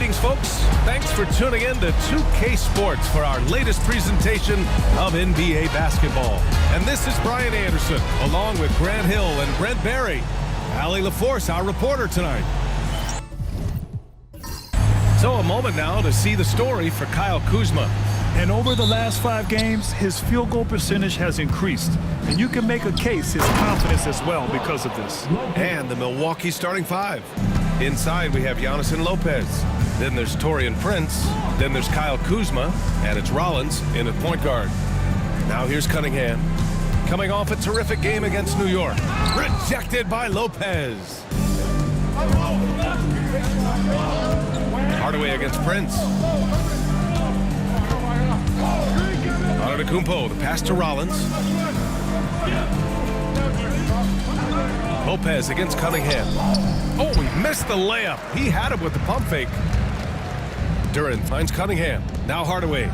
Greetings, folks. Thanks for tuning in to 2K Sports for our latest presentation of NBA basketball. And this is Brian Anderson, along with Grant Hill and Brent Barry. Allie LaForce, our reporter tonight. So a moment now to see the story for Kyle Kuzma. And over the last 5 games, his field goal percentage has increased. And you can make a case his confidence as well because of this. And the Milwaukee starting 5. Inside, we have Giannis and Lopez. Then there's Taurean Prince. Then there's Kyle Kuzma. And it's Rollins in at point guard. Now here's Cunningham. Coming off a terrific game against New York. Rejected by Lopez. Hardaway against Prince. Antetokounmpo, the pass to Rollins. Lopez against Cunningham. Oh, he missed the layup. He had it with the pump fake. Duran finds Cunningham. Now Hardaway.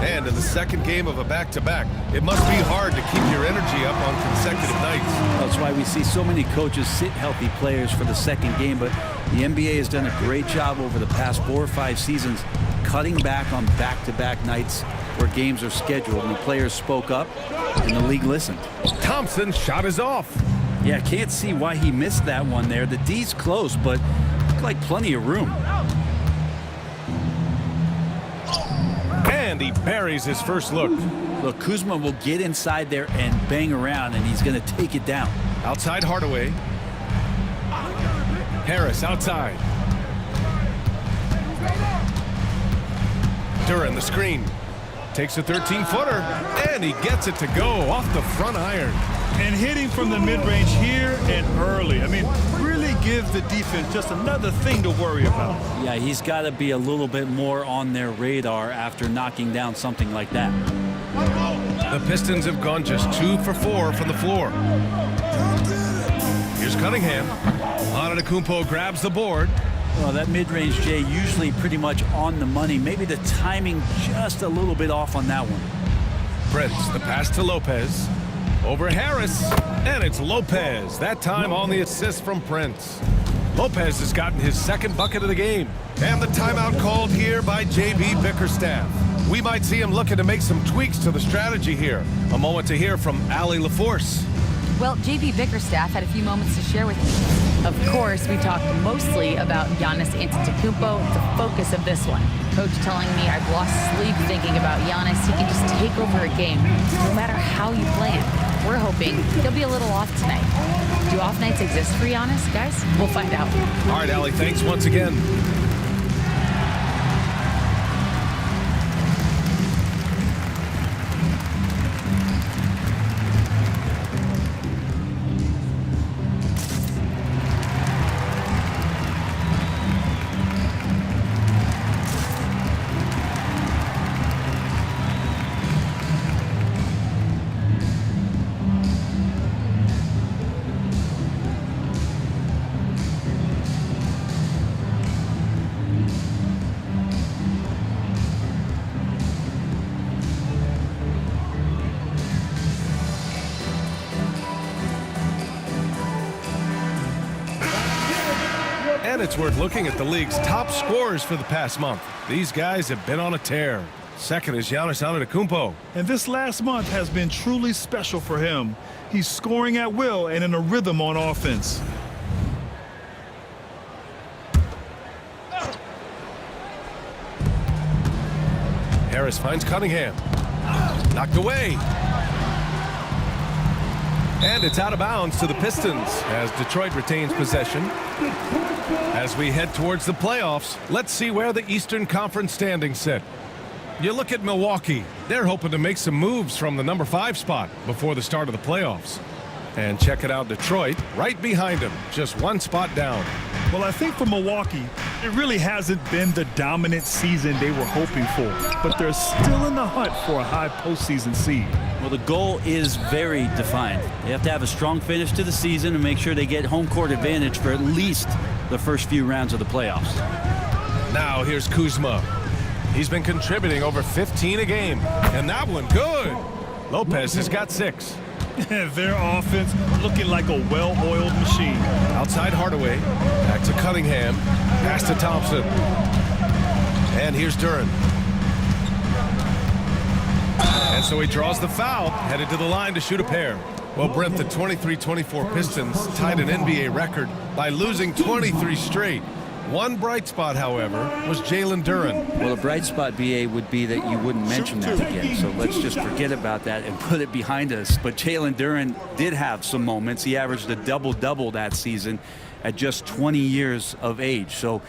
And in the second game of a back-to-back, it must be hard to keep your energy up on consecutive nights. That's why we see so many coaches sit healthy players for the second game, but the NBA has done a great job over the past 4 or 5 seasons cutting back on back-to-back nights where games are scheduled, and the players spoke up and the league listened. Thompson's shot is off. Yeah, can't see why he missed that one there. The D's close, but looked like plenty of room. And he buries his first look. Look, Kuzma will get inside there and bang around, and he's going to take it down. Outside Hardaway. Harris outside. Duran the screen. Takes a 13-footer, and he gets it to go off the front iron. And hitting from the mid-range here and early. I mean, really gives the defense just another thing to worry about. Yeah, he's got to be a little bit more on their radar after knocking down something like that. The Pistons have gone just 2 for 4 from the floor. Here's Cunningham. Antetokounmpo grabs the board. Well, that mid-range, Jay, usually pretty much on the money. Maybe the timing just a little bit off on that one. Prince, the pass to Lopez. Over Harris, and it's Lopez. That time on the assist from Prince. Lopez has gotten his second bucket of the game. And the timeout called here by J.B. Bickerstaff. We might see him looking to make some tweaks to the strategy here. A moment to hear from Allie LaForce. Well, J.B. Bickerstaff had a few moments to share with me. Of course, we talked mostly about Giannis Antetokounmpo, the focus of this one. Coach telling me I've lost sleep thinking about Giannis. He can just take over a game, no matter how you play him. We're hoping he'll be a little off tonight. Do off nights exist for Giannis, guys? We'll find out. All right, Allie, thanks once again. And it's worth looking at the league's top scorers for the past month. These guys have been on a tear. Second is Giannis Antetokounmpo. And this last month has been truly special for him. He's scoring at will and in a rhythm on offense. Harris finds Cunningham. Knocked away. And it's out of bounds to the Pistons as Detroit retains possession. As we head towards the playoffs, let's see where the Eastern Conference standings sit. You look at Milwaukee. They're hoping to make some moves from the number 5 spot before the start of the playoffs. And check it out, Detroit, right behind them, just 1 spot down. Well, I think for Milwaukee, it really hasn't been the dominant season they were hoping for. But they're still in the hunt for a high postseason seed. Well, the goal is very defined. They have to have a strong finish to the season and make sure they get home court advantage for at least the first few rounds of the playoffs. Now here's Kuzma. He's been contributing over 15 a game. And that one good. Lopez has got 6. Their offense looking like a well-oiled machine. Outside Hardaway. Back to Cunningham. Pass to Thompson. And here's Duren. And so he draws the foul, headed to the line to shoot a pair. Well, Brent, the 23-24 Pistons tied an NBA record by losing 23 straight. One bright spot, however, was Jalen Duren. Well, a bright spot, BA, would be that you wouldn't mention that again. So let's just forget about that and put it behind us. But Jalen Duren did have some moments. He averaged a double-double that season at just 20 years of age. So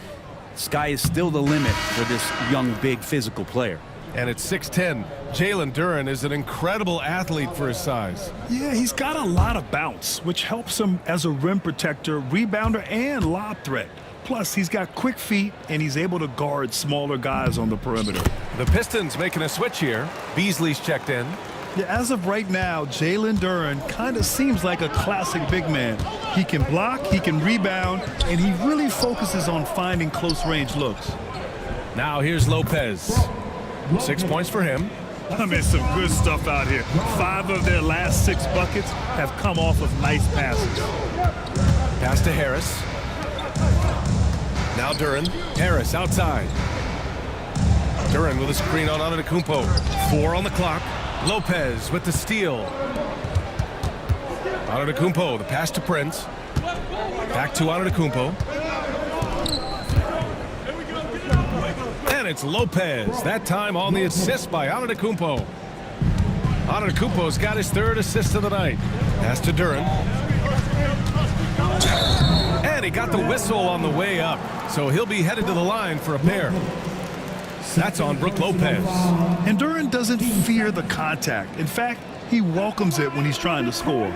sky is still the limit for this young, big, physical player. And at 6'10", Jalen Duren is an incredible athlete for his size. Yeah, he's got a lot of bounce, which helps him as a rim protector, rebounder, and lob threat. Plus, he's got quick feet, and he's able to guard smaller guys on the perimeter. The Pistons making a switch here. Beasley's checked in. Yeah, as of right now, Jalen Duren kind of seems like a classic big man. He can block, he can rebound, and he really focuses on finding close-range looks. Now here's Lopez. 6 points for him. I mean, some good stuff out here. 5 of their last 6 buckets have come off of nice passes. Pass to Harris. Now Duren. Harris outside. Duren with a screen on Antetokounmpo. 4 on the clock. Lopez with the steal. Antetokounmpo, the pass to Prince. Back to Antetokounmpo. And it's Lopez, that time on the assist by Antetokounmpo. Antetokounmpo's got his 3rd assist of the night. Pass to Duren. And he got the whistle on the way up, so he'll be headed to the line for a pair. That's on Brook Lopez. And Duren doesn't fear the contact. In fact, he welcomes it when he's trying to score.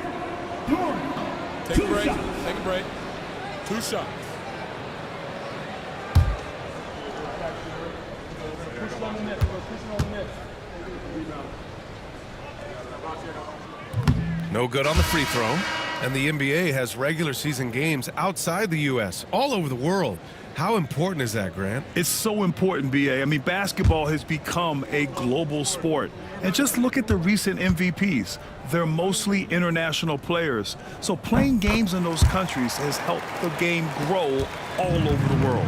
Take a break. Take a break. 2 shots. No good on the free throw. And the NBA has regular season games outside the U.S., all over the world. How important is that, Grant? It's so important, BA. I mean, basketball has become a global sport. And just look at the recent MVPs. They're mostly international players. So playing games in those countries has helped the game grow all over the world.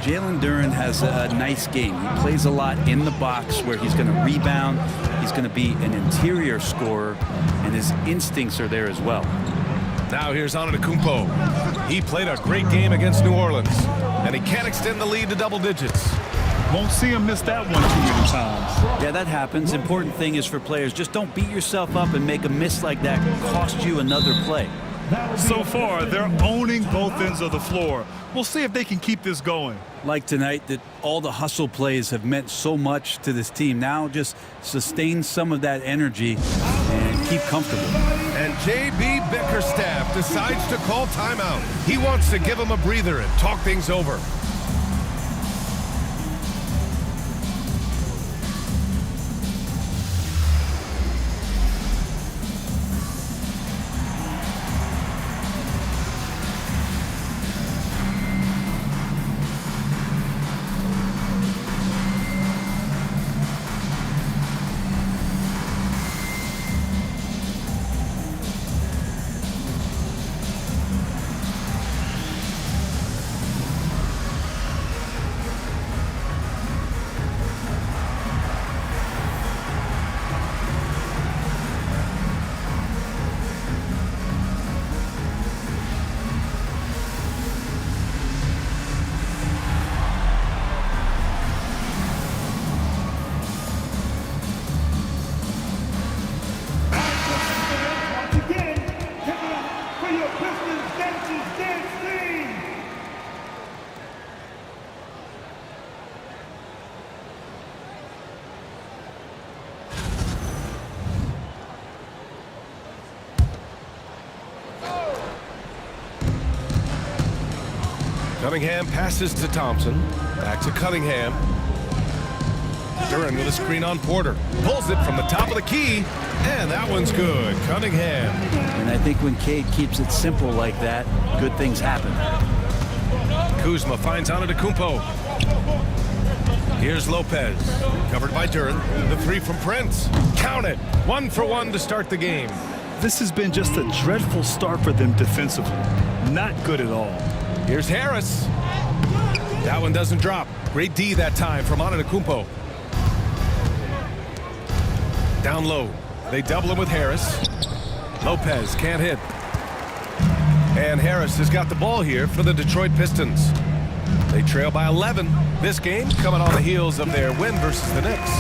Jalen Duren has a nice game. He plays a lot in the box where he's going to rebound. He's going to be an interior scorer, and his instincts are there as well. Now here's Antetokounmpo. He played a great game against New Orleans, and he can't extend the lead to double digits. Won't see him miss that one too many times. Yeah, that happens. Important thing is for players, just don't beat yourself up and make a miss like that cost you another play. So far, they're owning both ends of the floor. We'll see if they can keep this going. Like tonight, that all the hustle plays have meant so much to this team. Now just sustain some of that energy and keep comfortable. And J.B. Bickerstaff decides to call timeout. He wants to give him a breather and talk things over. Cunningham passes to Thompson. Back to Cunningham. Duren with a screen on Porter. Pulls it from the top of the key. And that one's good. Cunningham. And I think when Cade keeps it simple like that, good things happen. Kuzma finds Antetokounmpo. Here's Lopez. Covered by Duren. The 3 from Prince. Count it. 1 for 1 to start the game. This has been just a dreadful start for them defensively. Not good at all. Here's Harris. That one doesn't drop. Great D that time from Antetokounmpo. Down low. They double him with Harris. Lopez can't hit. And Harris has got the ball here for the Detroit Pistons. They trail by 11. This game coming on the heels of their win versus the Knicks.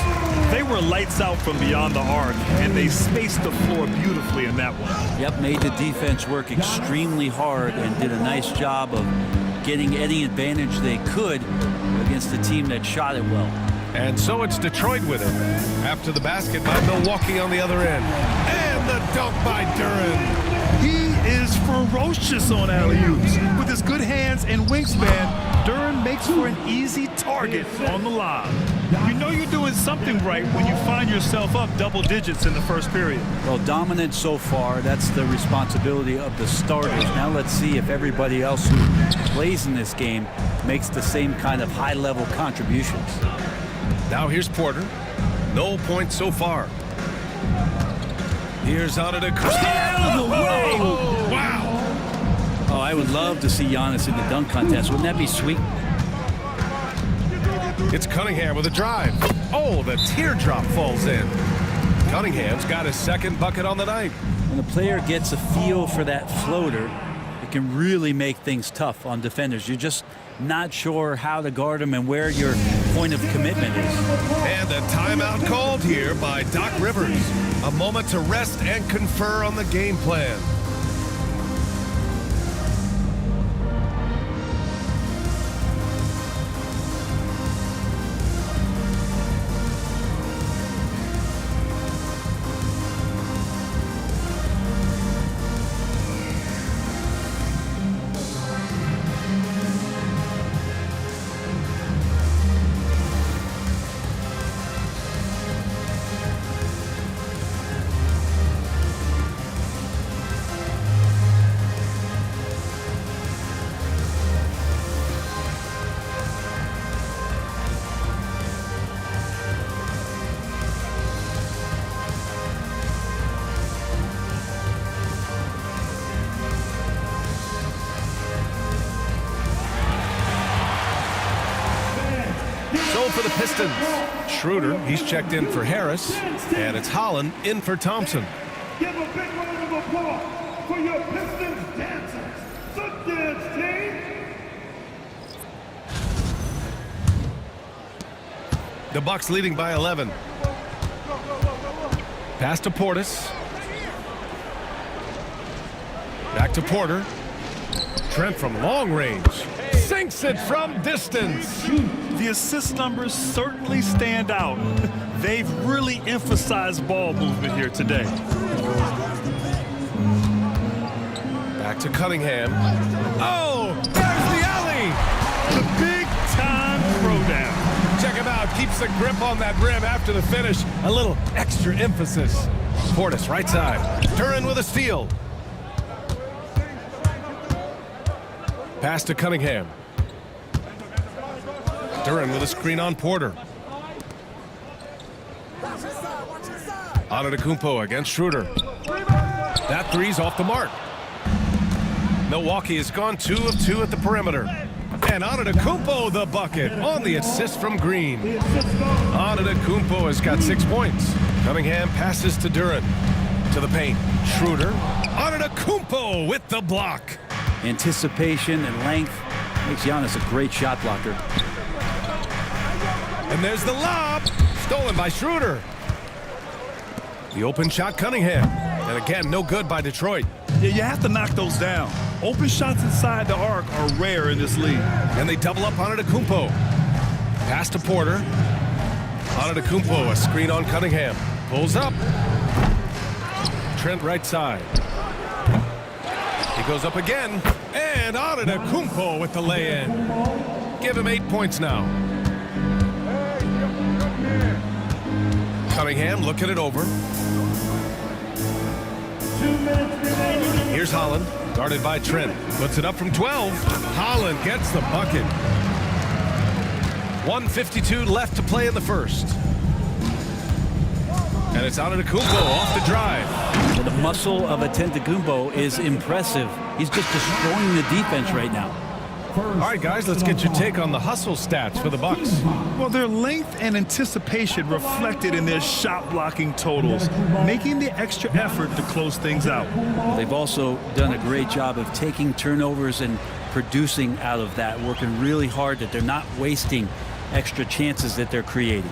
They were lights out from beyond the arc, and they spaced the floor beautifully in that one. Yep, made the defense work extremely hard and did a nice job of getting any advantage they could against a team that shot it well. And so it's Detroit with it. After the basket by Milwaukee on the other end. And the dunk by Duren. He is ferocious on alley-oops. With his good hands and wingspan, Duren makes for an easy target on the lob. You know you're doing something right when you find yourself up double digits in the first period. Well, dominant so far. That's the responsibility of the starters. Now let's see if everybody else who plays in this game makes the same kind of high-level contributions. Now here's Porter. No points so far. Here's Antetokounmpo. Out of the way! Oh, wow! Oh, I would love to see Giannis in the dunk contest. Wouldn't that be sweet? It's Cunningham with a drive. Oh, the teardrop falls in. Cunningham's got his second bucket on the night. When a player gets a feel for that floater, it can really make things tough on defenders. You're just not sure how to guard them and where your point of commitment is. And a timeout called here by Doc Rivers. A moment to rest and confer on the game plan. For the Pistons, Schroeder, he's checked in for Harris, and it's Holland in for Thompson. Give a big round of applause for your Pistons dancers. The dance team. The Bucks leading by 11. Pass to Portis. Back to Porter. Trent from long range. Sinks it from distance. The assist numbers certainly stand out. They've really emphasized ball movement here today. Back to Cunningham. Oh, there's the alley. The big-time throwdown. Check him out. Keeps the grip on that rim after the finish. A little extra emphasis. Portis, right side. Duren with a steal. Pass to Cunningham. Duren with a screen on Porter. Antetokounmpo against Schroeder. That three's off the mark. Milwaukee has gone 2 of 2 at the perimeter. And Antetokounmpo the bucket on the assist from Green. Antetokounmpo has got 6 points. Cunningham passes to Duren. To the paint. Schroeder. Antetokounmpo with the block. Anticipation and length makes Giannis a great shot blocker. And there's the lob. Stolen by Schroeder. The open shot, Cunningham. And again, no good by Detroit. Yeah, you have to knock those down. Open shots inside the arc are rare in this league. And they double up on Antetokounmpo. Pass to Porter. Antetokounmpo, a screen on Cunningham. Pulls up. Trent right side. He goes up again. And Antetokounmpo with the lay-in. Give him 8 points now. Cunningham looking it over. 2 minutes remaining. Here's Holland, guarded by Trent. Puts it up from 12. Holland gets the bucket. 1:52 left to play in the first. And it's Antetokounmpo off the drive. Well, the muscle of Antetokounmpo is impressive. He's just destroying the defense right now. All right, guys, let's get your take on the hustle stats for the Bucks. Well, their length and anticipation reflected in their shot blocking totals, making the extra effort to close things out. They've also done a great job of taking turnovers and producing out of that, working really hard that they're not wasting extra chances that they're creating.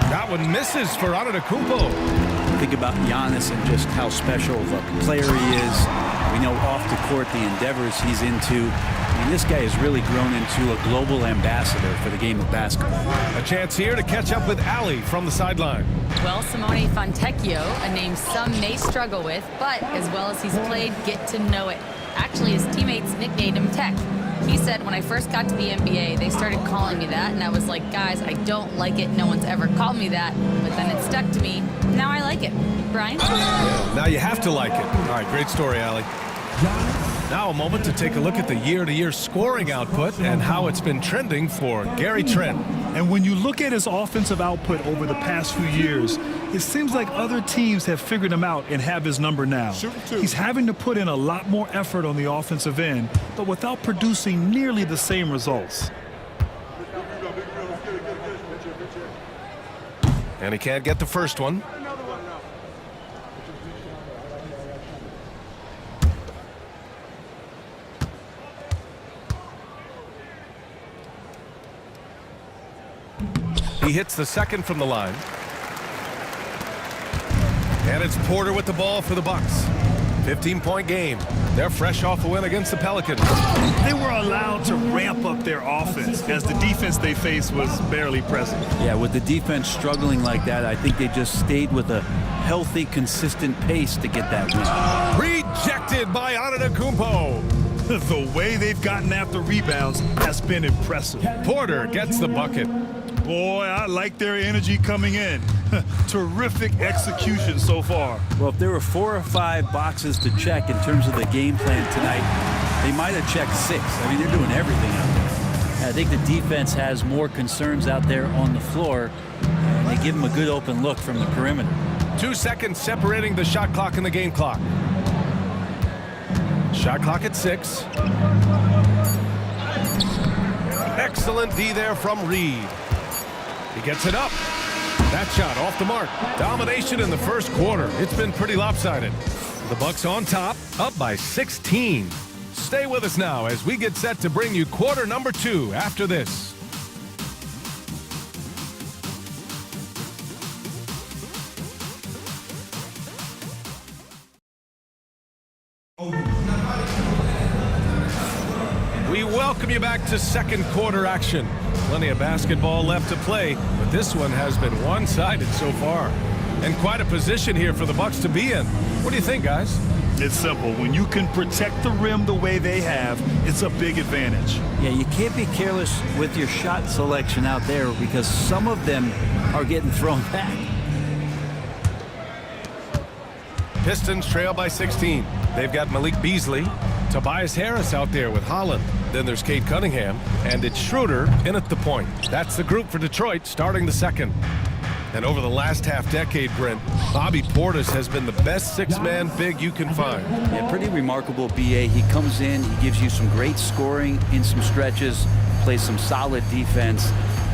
That one misses for Antetokounmpo. Think about Giannis and just how special of a player he is. We know off the court the endeavors he's into. I mean, this guy has really grown into a global ambassador for the game of basketball. A chance here to catch up with Ali from the sideline. Well, Simone Fontecchio, a name some may struggle with, but as well as he's played, get to know it. Actually, his teammates nicknamed him Tech. He said, when I first got to the NBA, they started calling me that, and I was like, guys, I don't like it. No one's ever called me that. But then it stuck to me. Now I like it. Brian? Yeah, now you have to like it. All right, great story, Ali. Now a moment to take a look at the year-to-year scoring output and how it's been trending for Gary Trent. And when you look at his offensive output over the past few years, it seems like other teams have figured him out and have his number now. He's having to put in a lot more effort on the offensive end, but without producing nearly the same results. And he can't get the first one. He hits the second from the line. And it's Porter with the ball for the Bucks. 15-point game. They're fresh off a win against the Pelicans. They were allowed to ramp up their offense as the defense they faced was barely present. Yeah, with the defense struggling like that, I think they just stayed with a healthy, consistent pace to get that win. Rejected by Antetokounmpo. The way they've gotten after rebounds has been impressive. Porter gets the bucket. Boy, I like their energy coming in. Terrific execution so far. Well, if there were 4 or 5 boxes to check in terms of the game plan tonight, they might have checked 6. I mean, they're doing everything out there. I think the defense has more concerns out there on the floor, and they give them a good open look from the perimeter. 2 seconds separating the shot clock and the game clock. Shot clock at 6. Excellent D there from Reed. He gets it up. That shot off the mark. Domination in the first quarter. It's been pretty lopsided. The Bucks on top, up by 16. Stay with us now as we get set to bring you quarter number 2 after this. We welcome you back to second quarter action. Plenty of basketball left to play, but this one has been one-sided so far. And quite a position here for the Bucks to be in. What do you think, guys? It's simple. When you can protect the rim the way they have, it's a big advantage. Yeah, you can't be careless with your shot selection out there because some of them are getting thrown back. Pistons trail by 16. They've got Malik Beasley, Tobias Harris out there with Holland. Then there's Cade Cunningham, and it's Schroeder in at the point. That's the group for Detroit starting the second. And over the last half-decade, Brent, Bobby Portis has been the best 6-man big you can find. Yeah, pretty remarkable, B.A. He comes in, he gives you some great scoring in some stretches, plays some solid defense.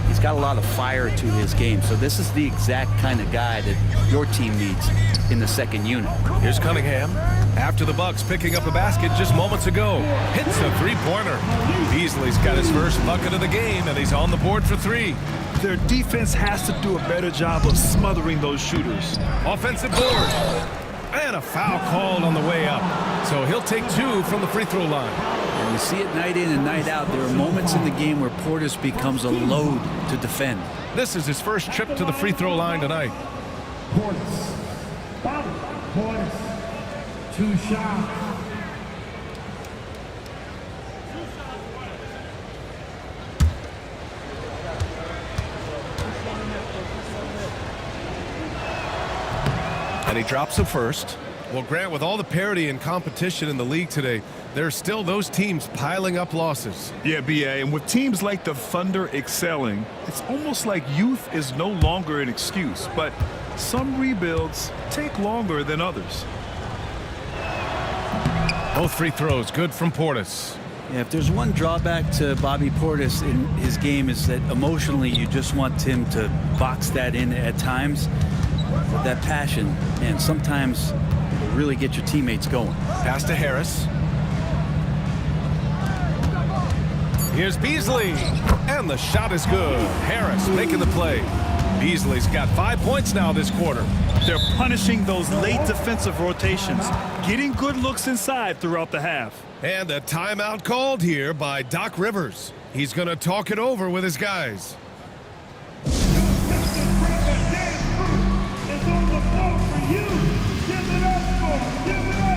He's got a lot of fire to his game. So this is the exact kind of guy that your team needs in the second unit. Here's Cunningham. After the Bucks picking up a basket just moments ago. Hits a three-pointer. Beasley's got his first bucket of the game, and he's on the board for 3. Their defense has to do a better job of smothering those shooters. Offensive board. And a foul called on the way up. So he'll take 2 from the free throw line. And you see it night in and night out. There are moments in the game where Portis becomes a load to defend. This is his first trip to the free throw line tonight. Portis. Bobby Portis. 2 shots. And he drops the first. Well, Grant, with all the parity and competition in the league today, there's still those teams piling up losses. Yeah, BA, and with teams like the Thunder excelling, it's almost like youth is no longer an excuse, but some rebuilds take longer than others. Both free throws good from Portis. Yeah, if there's one drawback to Bobby Portis in his game is that emotionally you just want him to box that in at times. But that passion, and sometimes it'll really get your teammates going. Pass to Harris. Here's Beasley, and the shot is good. Harris making the play. Beasley's got 5 points now this quarter. They're punishing those late defensive rotations, getting good looks inside throughout the half. And a timeout called here by Doc Rivers. He's going to talk it over with his guys. Is on the floor for you. Give it up for him. Give it up.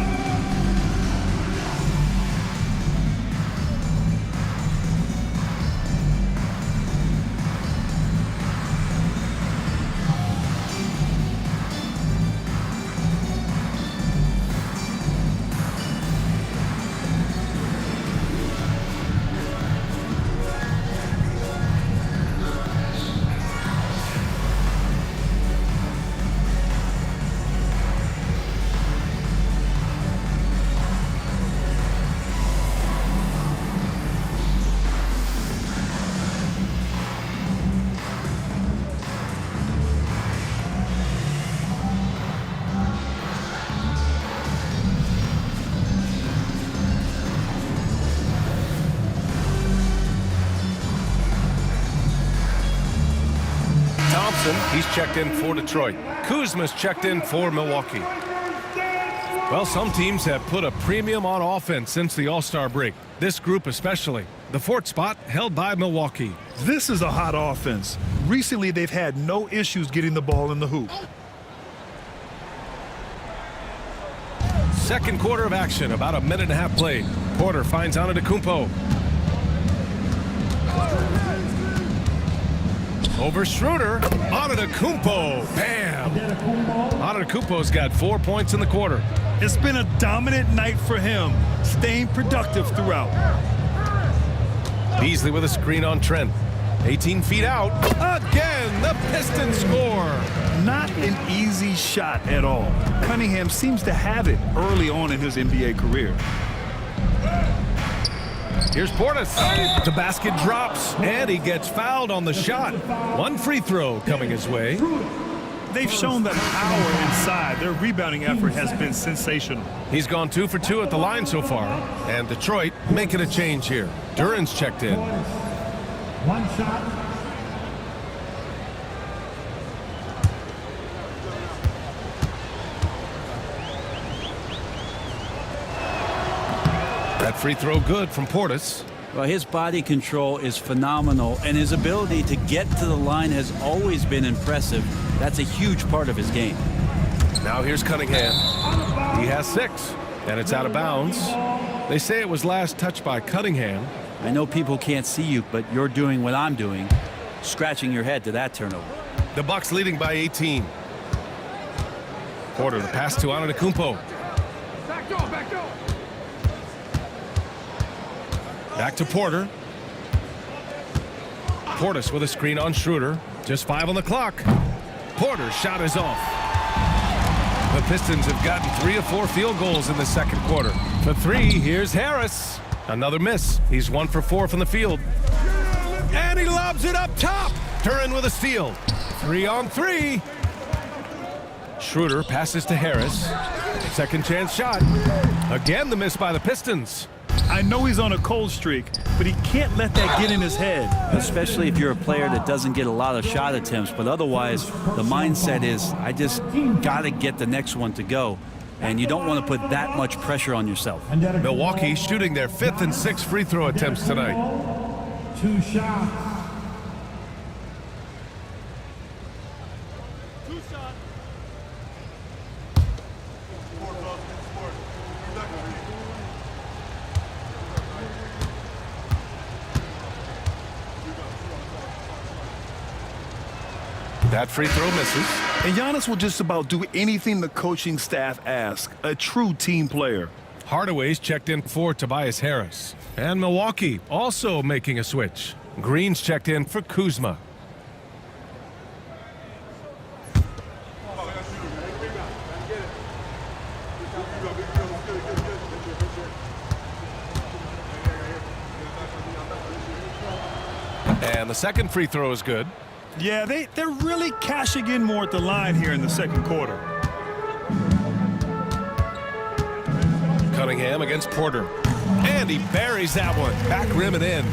He's checked in for Detroit. Kuzma's checked in for Milwaukee. Well, some teams have put a premium on offense since the All-Star break. This group especially. The fourth spot held by Milwaukee. This is a hot offense. Recently, they've had no issues getting the ball in the hoop. Second quarter of action, about a minute and a half played. Porter finds Antetokounmpo. Over Schroeder. Antetokounmpo. Bam! Antetokounmpo's got 4 points in the quarter. It's been a dominant night for him, staying productive throughout. Beasley with a screen on Trent. 18 feet out. Again, the Pistons score. Not an easy shot at all. Cunningham seems to have it early on in his NBA career. Here's Portis. The basket drops, and he gets fouled on the shot. One free throw coming his way. They've shown that power inside. Their rebounding effort has been sensational. He's gone 2 for 2 at the line so far. And Detroit making a change here. Duran's checked in. One shot. That free throw good from Portis. Well, his body control is phenomenal, and his ability to get to the line has always been impressive. That's a huge part of his game. Now here's Cunningham. He has 6, and it's out of bounds. They say it was last touched by Cunningham. I know people can't see you, but you're doing what I'm doing, scratching your head to that turnover. The Bucks leading by 18. Porter, the pass to Antetokounmpo. Back to Porter. Portis with a screen on Schroeder. Just 5 on the clock. Porter's shot is off. The Pistons have gotten 3 of 4 field goals in the second quarter. For 3, here's Harris. Another miss. He's 1 for 4 from the field. And he lobs it up top. Duran with a steal. 3 on 3. Schroeder passes to Harris. Second chance shot. Again, the miss by the Pistons. I know he's on a cold streak, but he can't let that get in his head. Especially if you're a player that doesn't get a lot of shot attempts, but otherwise the mindset is I just got to get the next one to go, and you don't want to put that much pressure on yourself. Milwaukee shooting their 5th and 6th free throw attempts tonight. 2 shots. That free throw misses. And Giannis will just about do anything the coaching staff asks. A true team player. Hardaway's checked in for Tobias Harris. And Milwaukee also making a switch. Green's checked in for Kuzma. And the second free throw is good. Yeah, they're really cashing in more at the line here in the second quarter. Cunningham against Porter. And he buries that one. Back rim and in.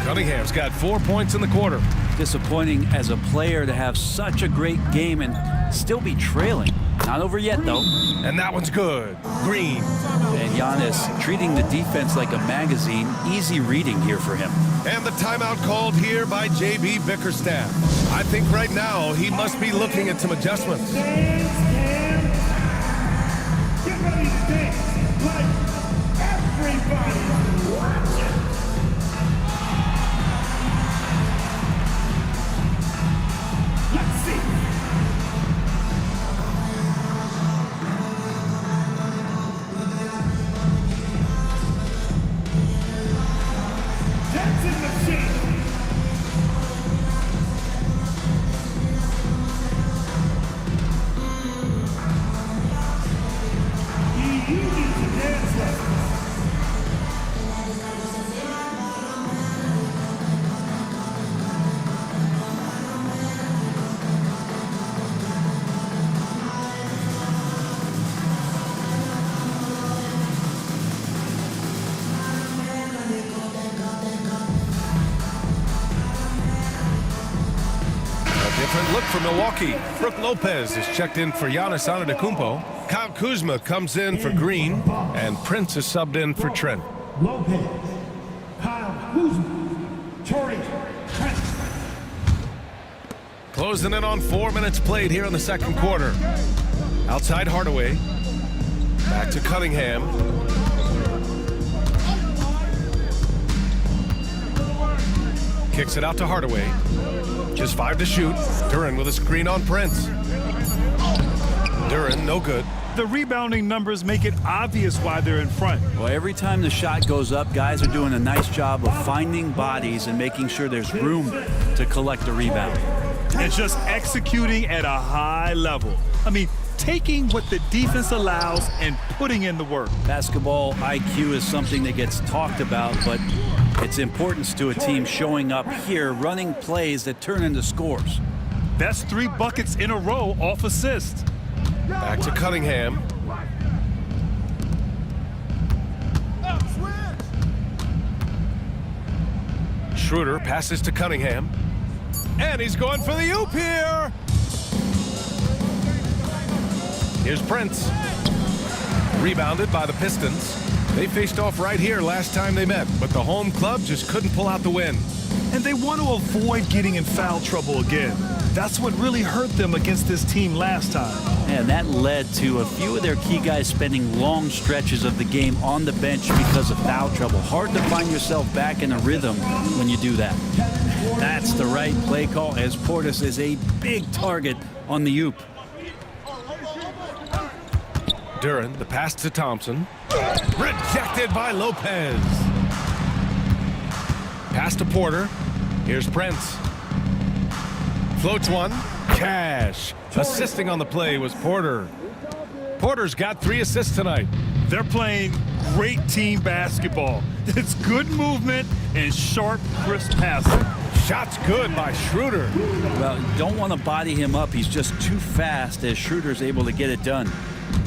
Cunningham's got 4 points in the quarter. Disappointing as a player to have such a great game and still be trailing. Not over yet, though. And that one's good. Green. And Giannis treating the defense like a magazine. Easy reading here for him. And the timeout called here by J.B. Bickerstaff. I think right now he must be looking at some adjustments. Dance, dance. Get ready to dance like everybody watching. Let's see. Dancing machine. You need to dance lessons. Different look for Milwaukee. Brook Lopez is checked in for Giannis Antetokounmpo. Kyle Kuzma comes in for Green, and Prince is subbed in for Trent. Lopez, Kyle Kuzma, Torrey Prince. Closing in on 4 minutes played here in the second quarter. Outside Hardaway. Back to Cunningham. Kicks it out to Hardaway. Just 5 to shoot. Duren with a screen on Prince. Duren, no good. The rebounding numbers make it obvious why they're in front. Well, every time the shot goes up, guys are doing a nice job of finding bodies and making sure there's room to collect a rebound. And just executing at a high level. I mean, taking what the defense allows and putting in the work. Basketball IQ is something that gets talked about, but its importance to a team showing up here, running plays that turn into scores. That's 3 buckets in a row off assist. Back to Cunningham. Schroeder passes to Cunningham. And he's going for the oop here. Here's Prince. Rebounded by the Pistons. They faced off right here last time they met, but the home club just couldn't pull out the win. And they want to avoid getting in foul trouble again. That's what really hurt them against this team last time. And that led to a few of their key guys spending long stretches of the game on the bench because of foul trouble. Hard to find yourself back in a rhythm when you do that. That's the right play call, as Portis is a big target on the oop. Duren, the pass to Thompson. Rejected by Lopez. Pass to Porter. Here's Prince. Floats one. Cash. Assisting on the play was Porter. Porter's got 3 assists tonight. They're playing great team basketball. It's good movement and sharp, crisp passing. Shot's good by Schroeder. Well, you don't want to body him up. He's just too fast as Schroeder's able to get it done.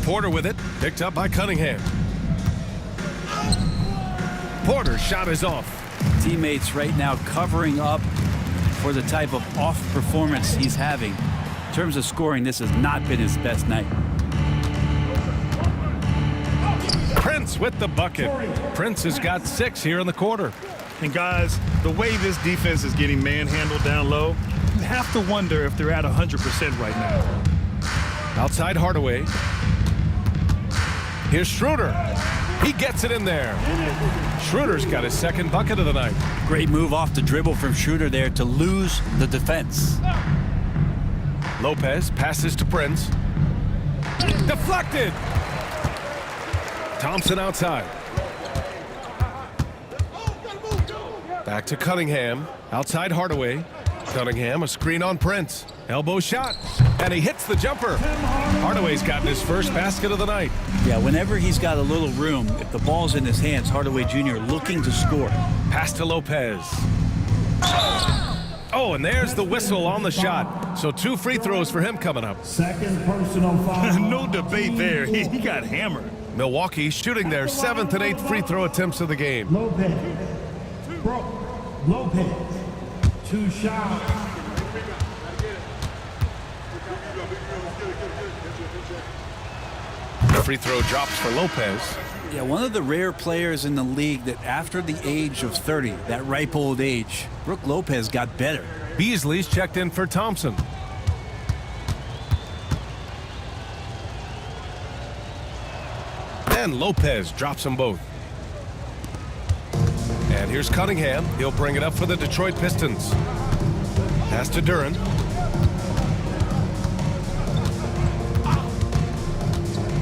Porter with it. Picked up by Cunningham. Porter's shot is off. Teammates right now covering up for the type of off performance he's having. In terms of scoring, this has not been his best night. Prince with the bucket. Prince has got 6 here in the quarter. And guys, the way this defense is getting manhandled down low, you have to wonder if they're at 100% right now. Outside Hardaway. Here's Schroeder. He gets it in there. Schroeder's got his 2nd bucket of the night. Great move off the dribble from Schroeder there to lose the defense. Lopez passes to Prince. Deflected. Thompson outside. Back to Cunningham. Outside Hardaway. Cunningham, a screen on Prince. Elbow shot. And he hits the jumper. Hardaway's gotten his first basket of the night. Yeah, whenever he's got a little room, if the ball's in his hands, Hardaway Jr. looking to score. Pass to Lopez. Oh, and there's the whistle on the shot. So 2 free throws for him coming up. Second personal foul. No debate there. He got hammered. Milwaukee shooting their 7th and 8th free throw attempts of the game. Lopez. Lopez. 2 shots. Free throw drops for Lopez. Yeah, one of the rare players in the league that after the age of 30, that ripe old age, Brook Lopez got better. Beasley's checked in for Thompson. And Lopez drops them both. And here's Cunningham. He'll bring it up for the Detroit Pistons. Pass to Duren.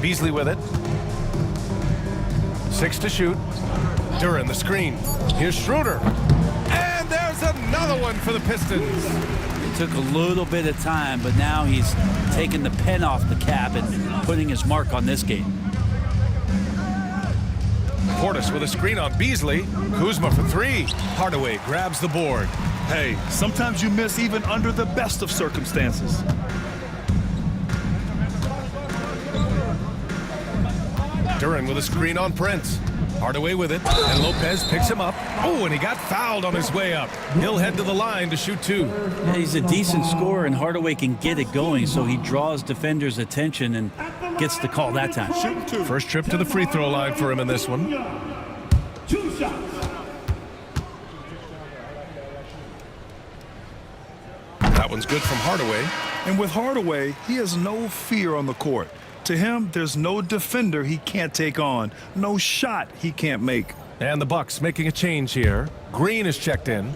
Beasley with it. 6 to shoot. Duren the screen. Here's Schroeder. And there's another one for the Pistons. It took a little bit of time, but now he's taking the pen off the cap and putting his mark on this game. Portis with a screen on Beasley. Kuzma for 3. Hardaway grabs the board. Hey, sometimes you miss even under the best of circumstances. Duren with a screen on Prince. Hardaway with it, and Lopez picks him up. Oh, and he got fouled on his way up. He'll head to the line to shoot 2. Yeah, he's a decent scorer, and Hardaway can get it going, so he draws defenders' attention and gets the call that time. First trip to the free throw line for him in this one. 2 shots. That one's good from Hardaway. And with Hardaway, he has no fear on the court. To him, there's no defender he can't take on, no shot he can't make. And the Bucks making a change here. Green is checked in.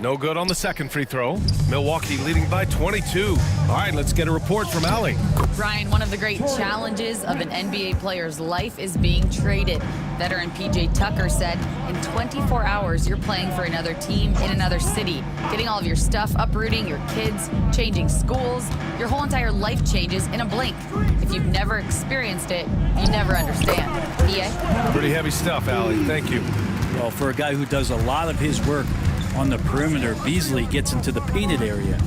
No good on the second free throw. Milwaukee leading by 22. All right, let's get a report from Allie. Brian, one of the great challenges of an NBA player's life is being traded. Veteran PJ Tucker said, in 24 hours, you're playing for another team in another city, getting all of your stuff, uprooting your kids, changing schools. Your whole entire life changes in a blink. If you've never experienced it, you never understand. PA? Pretty heavy stuff, Allie. Thank you. Well, for a guy who does a lot of his work on the perimeter, Beasley gets into the painted area.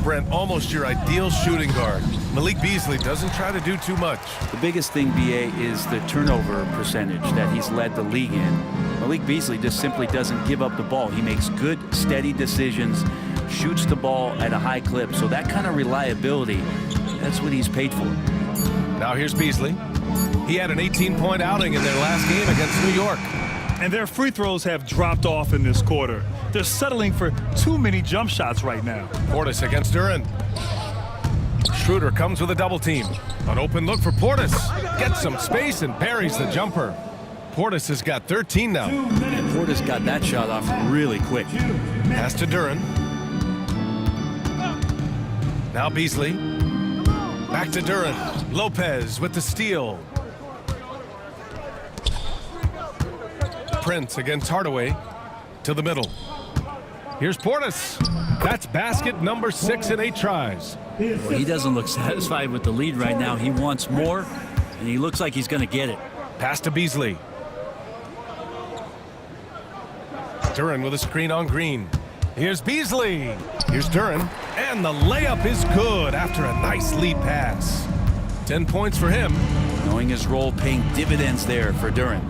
Brent, almost your ideal shooting guard. Malik Beasley doesn't try to do too much. The biggest thing, BA, is the turnover percentage that he's led the league in. Malik Beasley just simply doesn't give up the ball. He makes good, steady decisions, shoots the ball at a high clip. So that kind of reliability, that's what he's paid for. Now here's Beasley. He had an 18-point outing in their last game against New York. And their free throws have dropped off in this quarter. They're settling for too many jump shots right now. Portis against Duren. Schroeder comes with a double team. An open look for Portis. Gets some space and buries the jumper. Portis has got 13 now. And Portis got that shot off really quick. Pass to Duren. Now Beasley. Back to Duren. Lopez with the steal. Prince against Hardaway. To the middle. Here's Portis. That's basket number 6 in 8 tries. Well, he doesn't look satisfied with the lead right now. He wants more, and he looks like he's going to get it. Pass to Beasley. Duren with a screen on Green. Here's Beasley. Here's Duren. And the layup is good after a nice lead pass. 10 points for him. Knowing his role paying dividends there for Duren.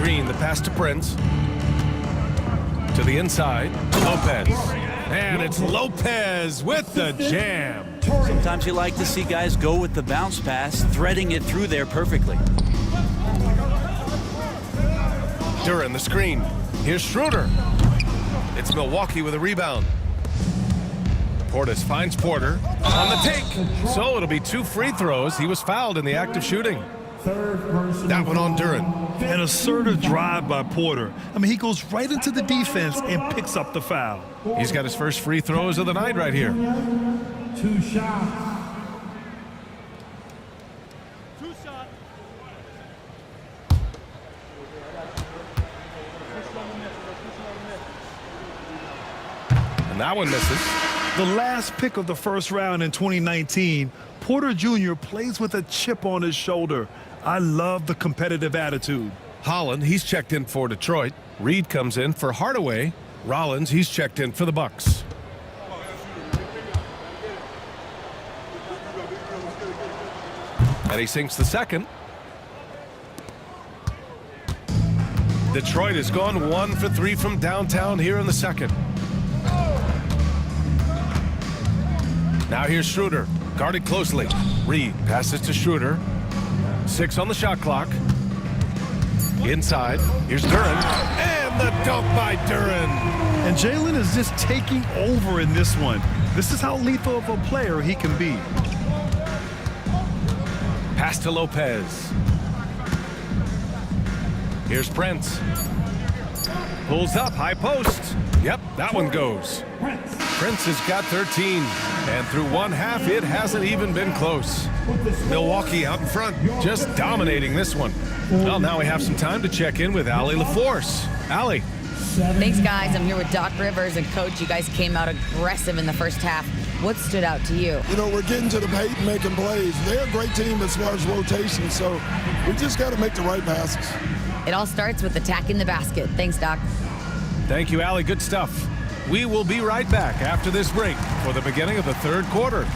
Green, the pass to Prince. To the inside, Lopez. And it's Lopez with the jam. Sometimes you like to see guys go with the bounce pass, threading it through there perfectly. Duren, the screen. Here's Schroeder. It's Milwaukee with a rebound. Portis finds Porter on the take. So it'll be 2 free throws. He was fouled in the act of shooting. That one on Duren. An assertive drive by Porter. I mean, he goes right into the defense and picks up the foul. He's got his first free throws of the night right here. 2 shots. And that one misses. The last pick of the first round in 2019, Porter Jr. plays with a chip on his shoulder. I love the competitive attitude. Holland, he's checked in for Detroit. Reed comes in for Hardaway. Rollins, he's checked in for the Bucks. And he sinks the second. Detroit has gone 1 for 3 from downtown here in the second. Now here's Schroeder, guarded closely. Reed passes to Schroeder. 6 on the shot clock. Inside, here's Duren, and the dunk by Duren. And Jalen is just taking over in this one. This is how lethal of a player he can be. Pass to Lopez. Here's Prince. Pulls up, high post. Yep, that one goes. Prince has got 13, and through one half, it hasn't even been close. Milwaukee out in front, just dominating this one. Well, now we have some time to check in with Allie LaForce. Allie. Thanks, guys. I'm here with Doc Rivers, and Coach, you guys came out aggressive in the first half. What stood out to you? You know, we're getting to the paint and making plays. They're a great team as far as rotation, so we just got to make the right passes. It all starts with attacking the basket. Thanks, Doc. Thank you, Allie. Good stuff. We will be right back after this break for the beginning of the third quarter.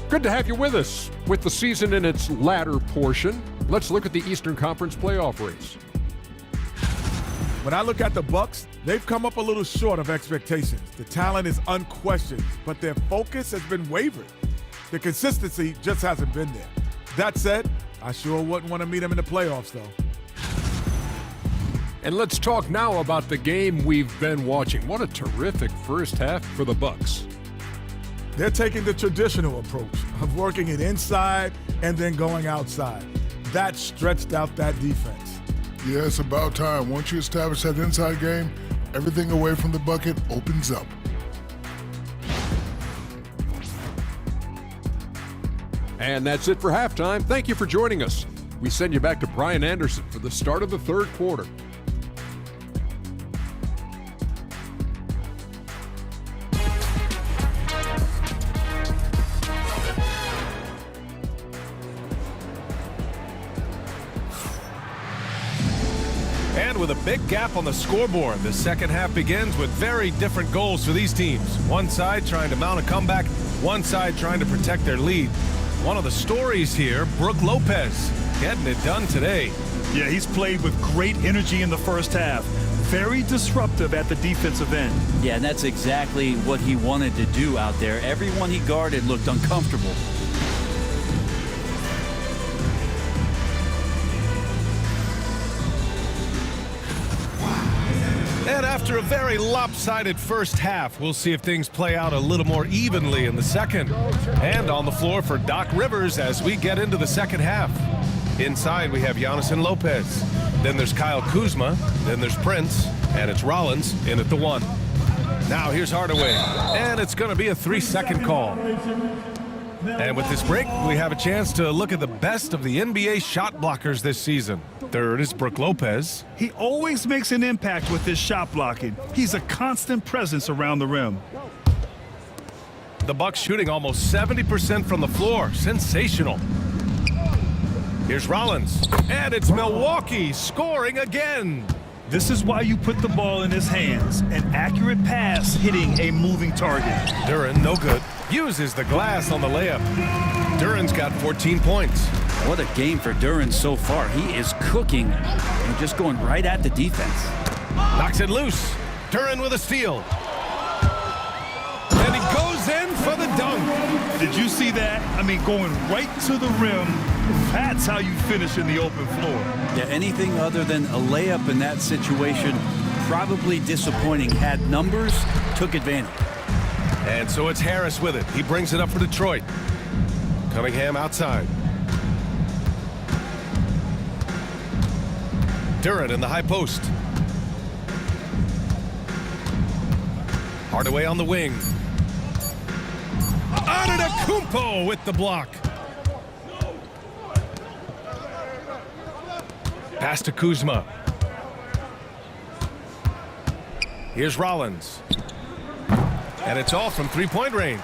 Good to have you with us. With the season in its latter portion, let's look at the Eastern Conference playoff race. When I look at the Bucks, they've come up a little short of expectations. The talent is unquestioned, but their focus has been wavering. The consistency just hasn't been there. That said, I sure wouldn't want to meet them in the playoffs, though. And let's talk now about the game we've been watching. What a terrific first half for the Bucks. They're taking the traditional approach of working it inside and then going outside. That stretched out that defense. Yeah, it's about time. Once you establish that inside game, everything away from the bucket opens up. And that's it for halftime. Thank you for joining us. We send you back to Brian Anderson for the start of the third quarter. And with a big gap on the scoreboard, the second half begins with very different goals for these teams. One side trying to mount a comeback, one side trying to protect their lead. One of the stories here, Brook Lopez, getting it done today. Yeah, he's played with great energy in the first half. Very disruptive at the defensive end. Yeah, and that's exactly what he wanted to do out there. Everyone he guarded looked uncomfortable. And after a very lopsided first half, we'll see if things play out a little more evenly in the second. And on the floor for Doc Rivers as we get into the second half. Inside, we have Giannis and Lopez. Then there's Kyle Kuzma. Then there's Prince. And it's Rollins in at the 1. Now here's Hardaway. And it's going to be a 3-second call. And with this break, we have a chance to look at the best of the NBA shot blockers this season. Third is Brook Lopez. He always makes an impact with his shot blocking. He's a constant presence around the rim. The Bucks shooting almost 70% from the floor. Sensational. Here's Rollins. And it's Milwaukee scoring again. This is why you put the ball in his hands. An accurate pass hitting a moving target. Duren, no good. Uses the glass on the layup. Duren's got 14 points. What a game for Duren so far. He is cooking and just going right at the defense. Knocks it loose. Duren with a steal. And he goes in for the dunk. Did you see that? I mean, going right to the rim. That's how you finish in the open floor. Yeah, anything other than a layup in that situation, probably disappointing. Had numbers, took advantage. And so it's Harris with it. He brings it up for Detroit. Cunningham outside. Durant in the high post. Hardaway on the wing. Antetokounmpo with the block. Pass to Kuzma. Here's Rollins. And it's all from three-point range.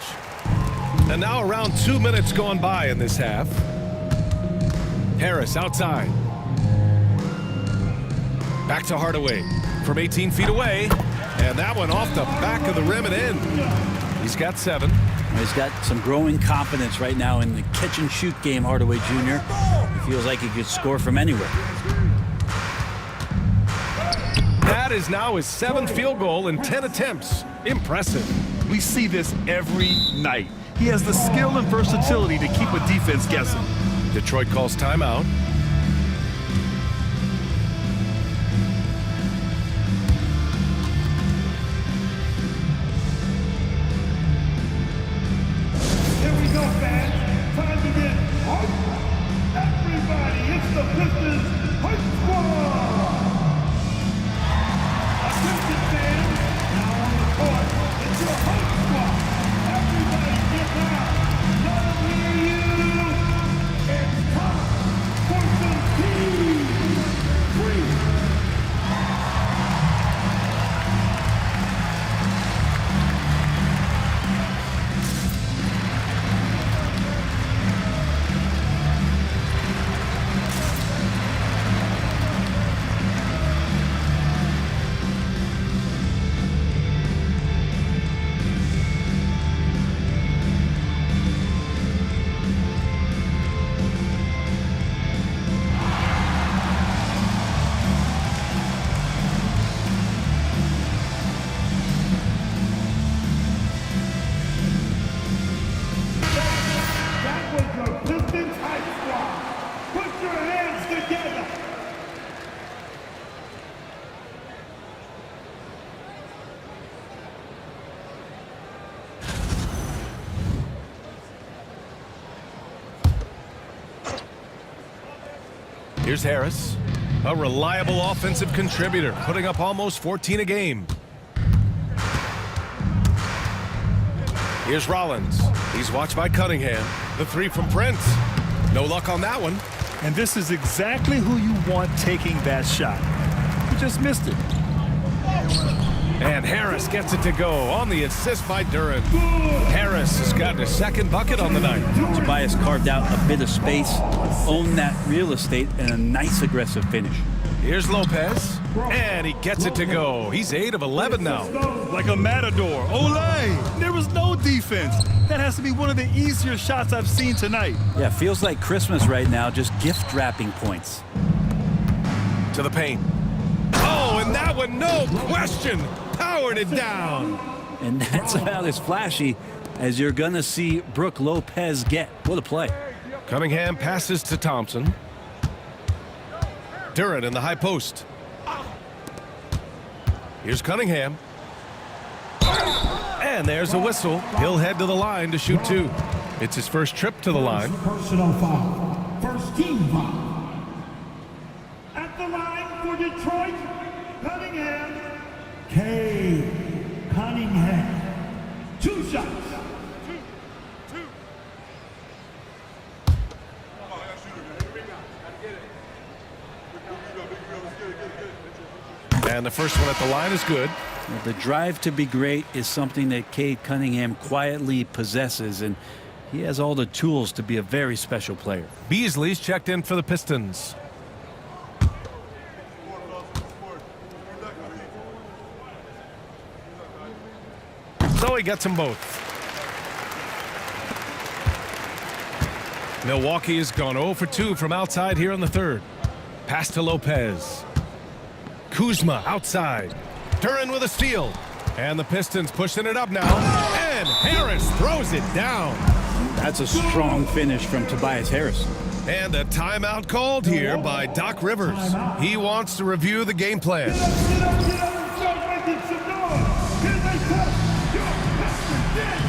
And now around 2 minutes gone by in this half. Harris outside. Back to Hardaway from 18 feet away. And that one off the back of the rim and in. He's got 7. He's got some growing confidence right now in the catch-and-shoot game, Hardaway Jr. He feels like he could score from anywhere. That is now his 7th field goal in 10 attempts. Impressive. We see this every night. He has the skill and versatility to keep a defense guessing. Detroit calls timeout. Here we go, fans. Time to get hyped. Everybody, it's the Pistons Hype Squad. Attention, fans. Now on the court, it's your Hype Squad. Everybody get down. Let them hear you. It's time for some team free. That was your Pistons Hype Squad. Put your hands together. Here's Harris, a reliable offensive contributor, putting up almost 14 a game. Here's Rollins. He's watched by Cunningham. The 3 from Prince. No luck on that one. And this is exactly who you want taking that shot. He just missed it. And Harris gets it to go on the assist by Durant. Harris has gotten his 2nd bucket on the night. Tobias carved out a bit of space, owned that real estate, and a nice aggressive finish. Here's Lopez, and he gets it to go. He's 8 of 11 now. Like a matador. Olay! There was no defense. That has to be one of the easier shots I've seen tonight. Yeah, feels like Christmas right now, just gift wrapping points. To the paint. Oh, and that one, no question, powered it down. And that's about as flashy as you're going to see Brook Lopez get. What a play. Cunningham passes to Thompson. Durant in the high post. Here's Cunningham. And there's a whistle. He'll head to the line to shoot 2. It's his first trip to the line. Personal foul. First team foul. At the line for Detroit, Cunningham. K. Cunningham. 2 shots. And the first one at the line is good. The drive to be great is something that Cade Cunningham quietly possesses, and he has all the tools to be a very special player. Beasley's checked in for the Pistons. So he gets them both. Milwaukee has gone 0 for 2 from outside here in the 3rd. Pass to Lopez. Kuzma outside. Durant with a steal. And the Pistons pushing it up now. And Harris throws it down. That's a strong finish from Tobias Harris. And a timeout called here by Doc Rivers. He wants to review the game plan. Get up, start making some noise. Here they come, your Pistons.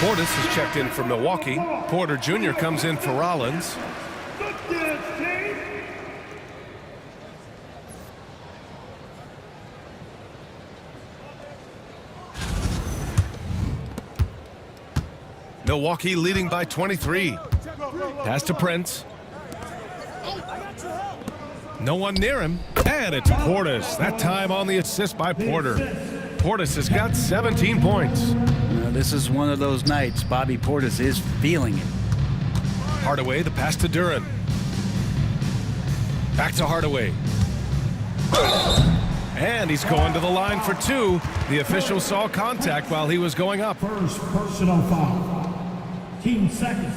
Portis is checked in for Milwaukee. Porter Jr. comes in for Rollins. Milwaukee leading by 23. Pass to Prince. No one near him. And it's Portis. That time on the assist by Porter. Portis has got 17 points. This is one of those nights. Bobby Portis is feeling it. Hardaway, the pass to Duren. Back to Hardaway. And he's going to the line for two. The official saw contact while he was going up. First personal foul. Team second.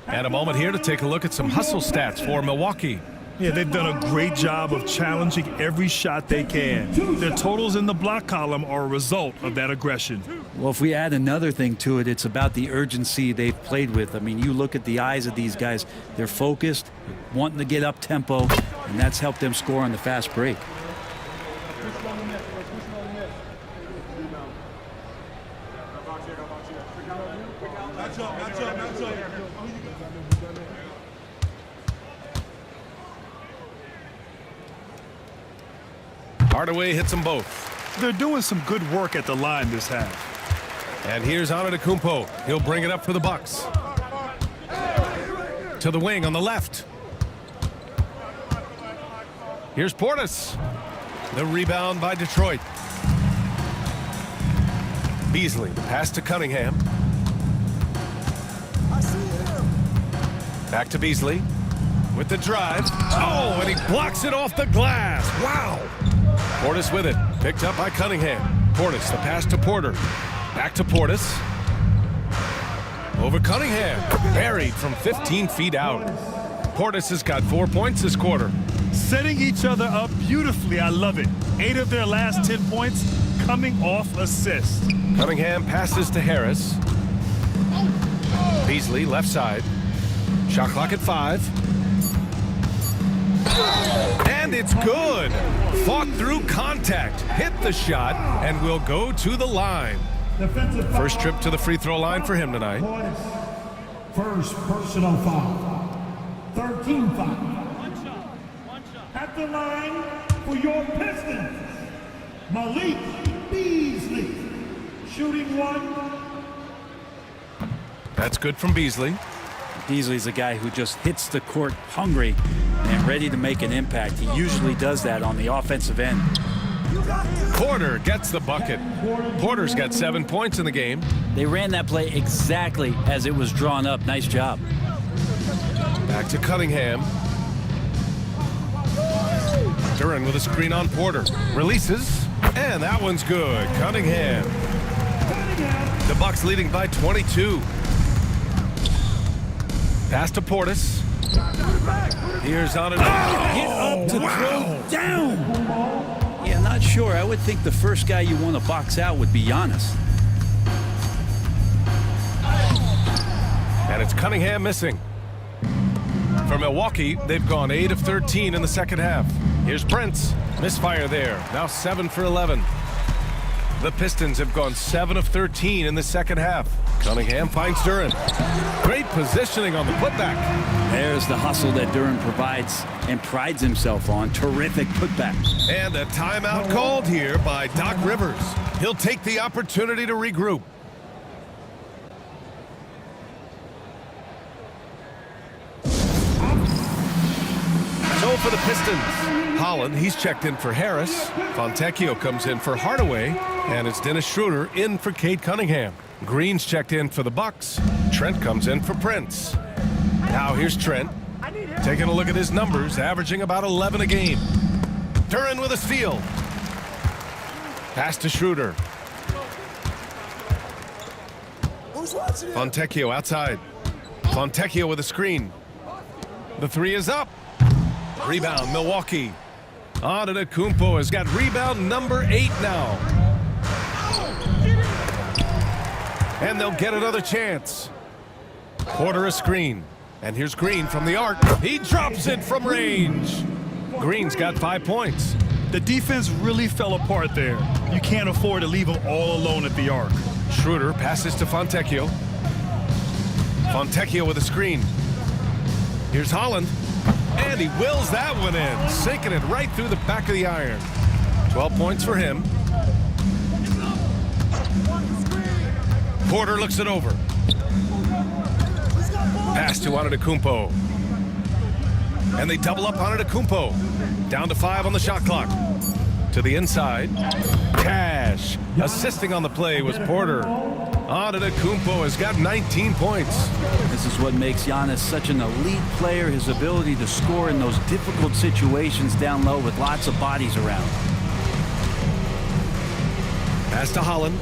And a moment here to take a look at some hustle stats for Milwaukee. Yeah, they've done a great job of challenging every shot they can. Their totals in the block column are a result of that aggression. Well, if we add another thing to it, it's about the urgency they've played with. I mean, you look at the eyes of these guys. They're focused, wanting to get up tempo, and that's helped them score on the fast break. Hardaway hits them both. They're doing some good work at the line this half. And here's Antetokounmpo. He'll bring it up for the Bucks. To the wing on the left. Here's Portis. The rebound by Detroit. Beasley, the pass to Cunningham. Back to Beasley with the drive. Oh, and he blocks it off the glass. Wow. Portis with it. Picked up by Cunningham. Portis, the pass to Porter. Back to Portis. Over Cunningham. Buried from 15 feet out. Portis has got 4 points this quarter. Setting each other up beautifully. I love it. 8 of their last 10 points coming off assists. Cunningham passes to Harris. Beasley, left side. Shot clock at 5. And it's good. Fought through contact. Hit the shot and will go to the line. First trip to the free throw line for him tonight. First personal foul. 13 foul. At the line for your Pistons, Malik Beasley. Shooting 1. That's good from Beasley. Beasley's a guy who just hits the court hungry and ready to make an impact. He usually does that on the offensive end. Porter gets the bucket. Porter's got 7 points in the game. They ran that play exactly as it was drawn up. Nice job. Back to Cunningham. Duren with a screen on Porter. Releases. And that one's good. Cunningham. The Bucks leading by 22. Pass to Portis. Here's on it. Get up to throw down. Yeah, not sure. I would think the first guy you want to box out would be Giannis. And it's Cunningham missing. For Milwaukee, they've gone 8 of 13 in the second half. Here's Prince. Misfire there. Now 7 for 11. The Pistons have gone 7 of 13 in the second half. Cunningham finds Duren. Great positioning on the putback. There's the hustle that Duren provides and prides himself on. Terrific putback. And a timeout called here by Doc Rivers. He'll take the opportunity to regroup. So for the Pistons, Holland, he's checked in for Harris. Fontecchio comes in for Hardaway. And it's Dennis Schroeder in for Cade Cunningham. Green's checked in for the Bucks. Trent comes in for Prince. Now here's Trent. Taking a look at his numbers, averaging about 11 a game. Duren with a steal. Pass to Schroeder. Fontecchio outside. Fontecchio with a screen. The 3 is up. Rebound, Milwaukee. Antetokounmpo has got rebound number 8 now. And they'll get another chance. Porter a screen. And here's Green from the arc. He drops it from range. Green's got 5 points. The defense really fell apart there. You can't afford to leave them all alone at the arc. Schroeder passes to Fontecchio. Fontecchio with a screen. Here's Holland. And he wills that one in, sinking it right through the back of the iron. 12 points for him. Porter looks it over. Pass to Antetokounmpo. And they double up Antetokounmpo. Down to 5 on the shot clock. To the inside. Cash. Assisting on the play was Porter. Antetokounmpo has got 19 points. This is what makes Giannis such an elite player, his ability to score in those difficult situations down low with lots of bodies around. Pass to Holland.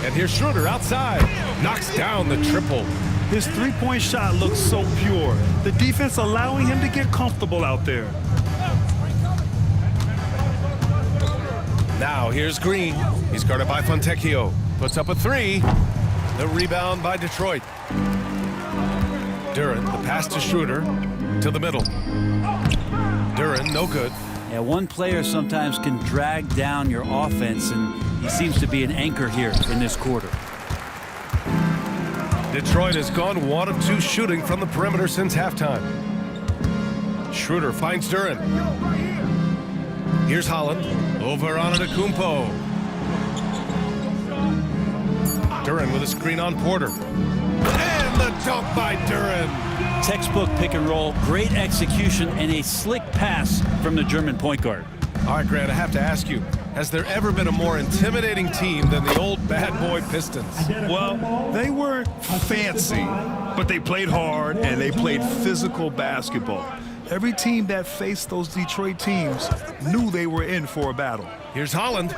And here's Schroeder outside. Knocks down the triple. His three-point shot looks so pure. The defense allowing him to get comfortable out there. Now here's Green. He's guarded by Fontecchio. Puts up a 3. The rebound by Detroit. Duren, the pass to Schroeder. To the middle. Duren, no good. Yeah, one player sometimes can drag down your offense, and he seems to be an anchor here in this quarter. Detroit has gone 1 of 2 shooting from the perimeter since halftime. Schroeder finds Duren. Here's Holland. Over Antetokounmpo. Duren with a screen on Porter. And the dunk by Duren. Textbook pick and roll, great execution, and a slick pass from the German point guard. All right, Grant, I have to ask you, has there ever been a more intimidating team than the old bad boy Pistons? Well, they weren't fancy, but they played hard and they played physical basketball. Every team that faced those Detroit teams knew they were in for a battle. Here's Holland.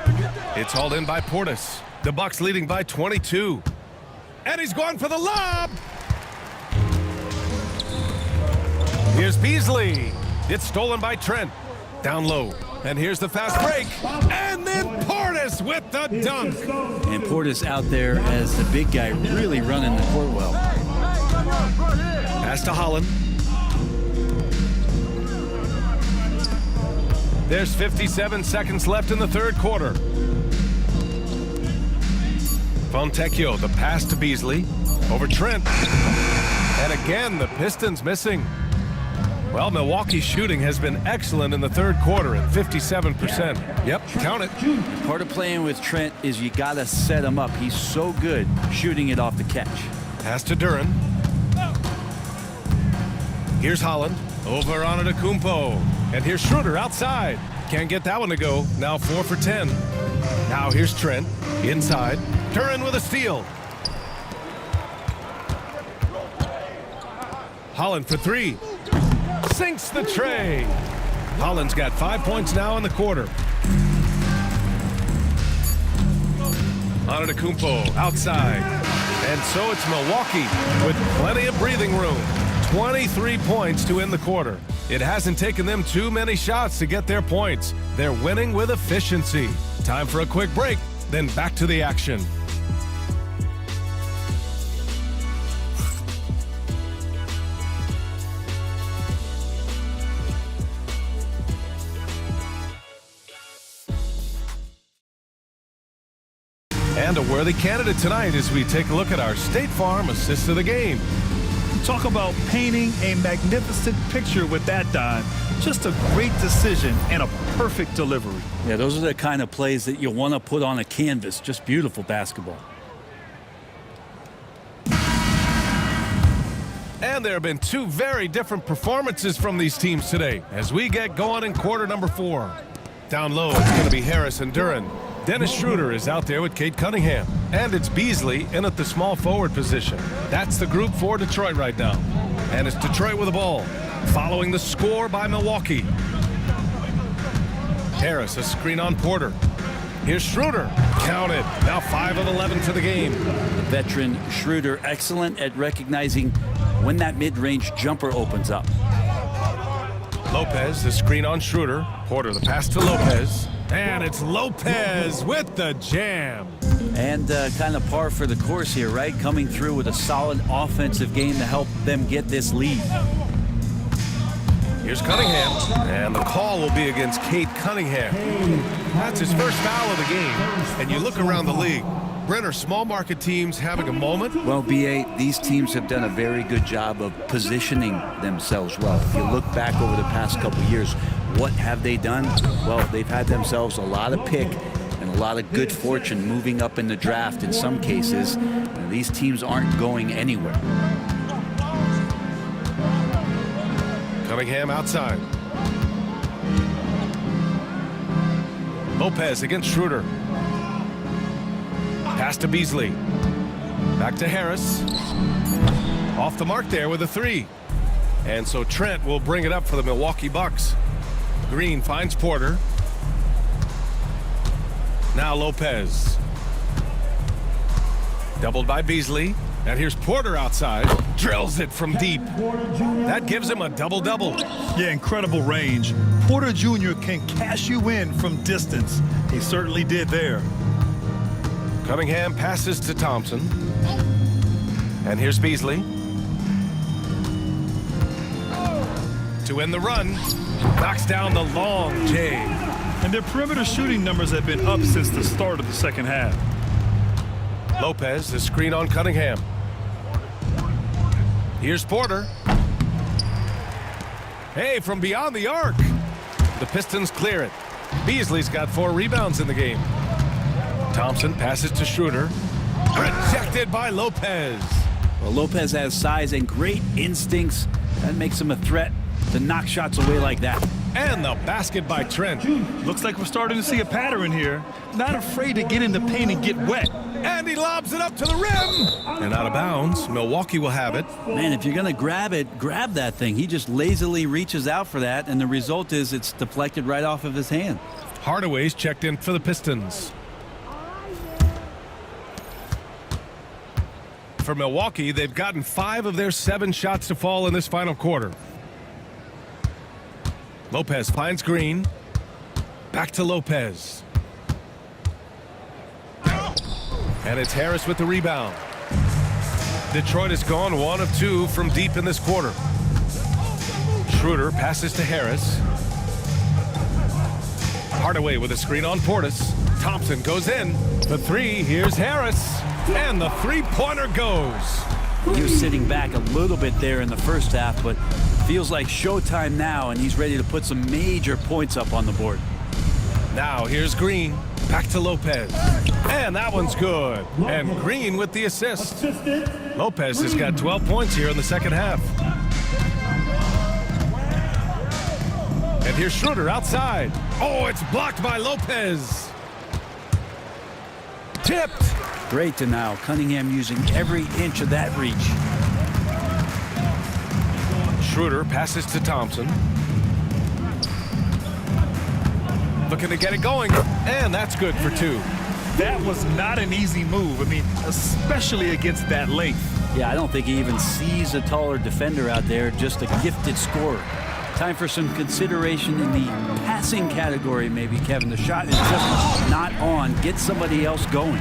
It's hauled in by Portis. The Bucks leading by 22. And he's going for the lob. Here's Beasley. It's stolen by Trent. Down low. And here's the fast break. And then Portis with the dunk. And Portis out there as the big guy, really running the court well. Pass to Holland. There's 57 seconds left in the third quarter. Fontecchio, the pass to Beasley. Over Trent. And again, the Pistons missing. Well, Milwaukee's shooting has been excellent in the third quarter at 57%. Yep, count it. Part of playing with Trent is you got to set him up. He's so good shooting it off the catch. Pass to Duren. Here's Holland. Over Antetokounmpo. And here's Schroeder outside. Can't get that one to go. Now 4 for 10. Now here's Trent. Inside. Duren with a steal. Holland for 3. Sinks the tray. Holland's got 5 points now in the quarter. Antetokounmpo outside. And so it's Milwaukee with plenty of breathing room. 23 points to end the quarter. It hasn't taken them too many shots to get their points. They're winning with efficiency. Time for a quick break, then back to the action. And a worthy candidate tonight as we take a look at our State Farm assist of the game. Talk about painting a magnificent picture with that dime. Just a great decision and a perfect delivery. Yeah, those are the kind of plays that you want to put on a canvas. Just beautiful basketball. And there have been 2 very different performances from these teams today as we get going in quarter number 4. Down low, it's going to be Harris and Duren. Dennis Schroeder is out there with Cade Cunningham. And it's Beasley in at the small forward position. That's the group for Detroit right now. And it's Detroit with the ball, following the score by Milwaukee. Harris, a screen on Porter. Here's Schroeder. Counted. Now 5 of 11 for the game. The veteran Schroeder, excellent at recognizing when that mid-range jumper opens up. Lopez, the screen on Schroeder. Porter, the pass to Lopez. And it's Lopez with the jam. And kind of par for the course here, right? Coming through with a solid offensive game to help them get this lead. Here's Cunningham. And the call will be against Cade Cunningham. That's his first foul of the game. And you look around the league, Brent, are small market teams having a moment? Well, BA, these teams have done a very good job of positioning themselves well. If you look back over the past couple years, what have they done? Well, they've had themselves a lot of pick and a lot of good fortune moving up in the draft in some cases. And these teams aren't going anywhere. Cunningham outside. Lopez against Schroeder. Pass to Beasley. Back to Harris. Off the mark there with a three. And so Trent will bring it up for the Milwaukee Bucks. Green finds Porter. Now Lopez. Doubled by Beasley. And here's Porter outside. Drills it from deep. That gives him a double-double. Yeah, incredible range. Porter Jr. can cash you in from distance. He certainly did there. Cunningham passes to Thompson. And here's Beasley. To end the run. Knocks down the long J. And their perimeter shooting numbers have been up since the start of the second half. Lopez, the screen on Cunningham. Here's Porter. Hey, from beyond the arc. The Pistons clear it. Beasley's got 4 rebounds in the game. Thompson passes to Schroeder. Rejected by Lopez. Well, Lopez has size and great instincts. That makes him a threat to knock shots away like that. And the basket by Trent. Looks like we're starting to see a pattern here. Not afraid to get in the paint and get wet. And he lobs it up to the rim. And out of bounds. Milwaukee will have it. Man, if you're going to grab it, grab that thing. He just lazily reaches out for that, and the result is it's deflected right off of his hand. Hardaway's checked in for the Pistons. For Milwaukee, they've gotten 5 of their 7 shots to fall in this final quarter. Lopez finds Green. Back to Lopez. And it's Harris with the rebound. Detroit has gone 1 of 2 from deep in this quarter. Schroeder passes to Harris. Hardaway with a screen on Portis. Thompson goes in. The 3, here's Harris. And the three-pointer goes. He was sitting back a little bit there in the first half, but feels like showtime now, and he's ready to put some major points up on the board. Now here's Green. Back to Lopez. And that one's good. And Green with the assist. Lopez has got 12 points here in the second half. And here's Schroeder outside. Oh, it's blocked by Lopez. Tipped. Great to now. Cunningham using every inch of that reach. Schroeder passes to Thompson. Looking to get it going. And that's good for 2. That was not an easy move. I mean, especially against that length. Yeah, I don't think he even sees a taller defender out there, just a gifted scorer. Time for some consideration in the passing category, maybe, Kevin. The shot is just not on. Get somebody else going.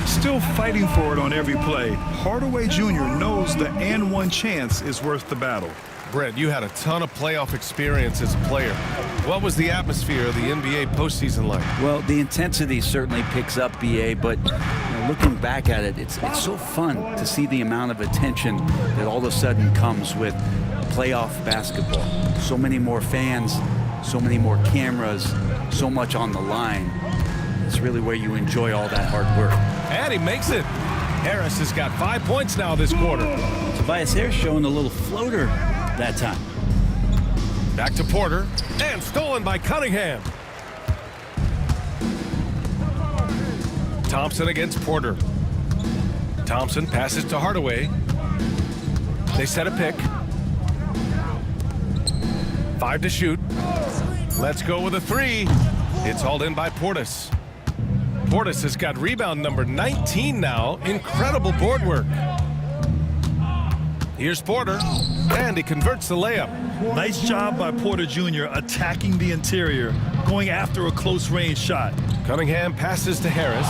Still fighting for it on every play. Hardaway Jr. knows the and one chance is worth the battle. Brent, you had a ton of playoff experience as a player. What was the atmosphere of the NBA postseason like? Well, the intensity certainly picks up, BA, but looking back at it, it's so fun to see the amount of attention that all of a sudden comes with playoff basketball. So many more fans, so many more cameras, so much on the line. It's really where you enjoy all that hard work. And he makes it. Harris has got 5 points now this quarter. Tobias Harris showing a little floater that time. Back to Porter. And stolen by Cunningham. Thompson against Porter. Thompson passes to Hardaway. They set a pick. 5 to shoot. Let's go with a 3. It's hauled in by Portis. Portis has got rebound number 19 now. Incredible board work. Here's Porter, and he converts the layup. Nice job by Porter Jr. attacking the interior, going after a close-range shot. Cunningham passes to Harris.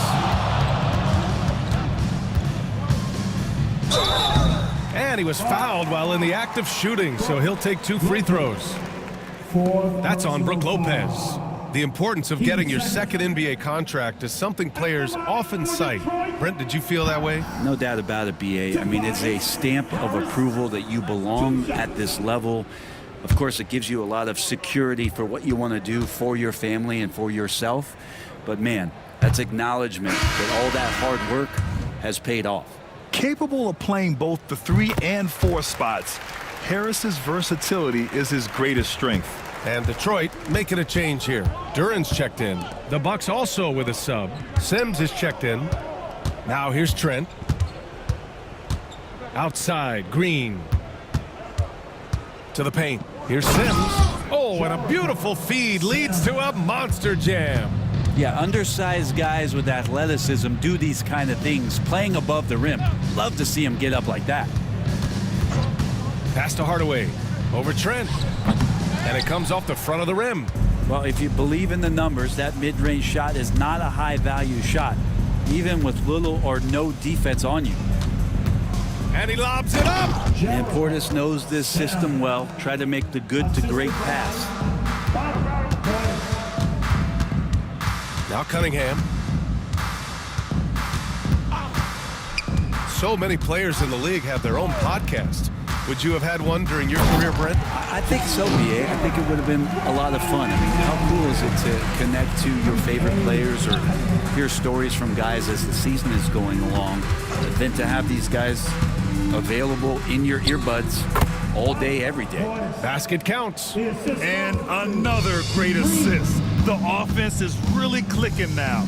And he was fouled while in the act of shooting, so he'll take 2 free throws. That's on Brook Lopez. The importance of getting your second NBA contract is something players often cite. Brent, did you feel that way? No doubt about it, BA. I mean, it's a stamp of approval that you belong at this level. Of course, it gives you a lot of security for what you want to do for your family and for yourself. But man, that's acknowledgement that all that hard work has paid off. Capable of playing both the 3 and 4 spots, Harris's versatility is his greatest strength. And Detroit making a change here. Duran's checked in. The Bucks also with a sub. Sims is checked in. Now here's Trent. Outside, Green. To the paint. Here's Sims. Oh, and a beautiful feed leads to a monster jam. Yeah, undersized guys with athleticism do these kind of things, playing above the rim. Love to see him get up like that. Pass to Hardaway. Over Trent. And it comes off the front of the rim. Well, if you believe in the numbers, that mid-range shot is not a high-value shot, even with little or no defense on you. And he lobs it up. And Portis knows this system well. Try to make the good to great pass. Now Cunningham. So many players in the league have their own podcast. Would you have had one during your career, Brent? I think so, BA. I think it would have been a lot of fun. I mean, how cool is it to connect to your favorite players or hear stories from guys as the season is going along, than to have these guys available in your earbuds all day, every day. Basket counts. And another great assist. The offense is really clicking now.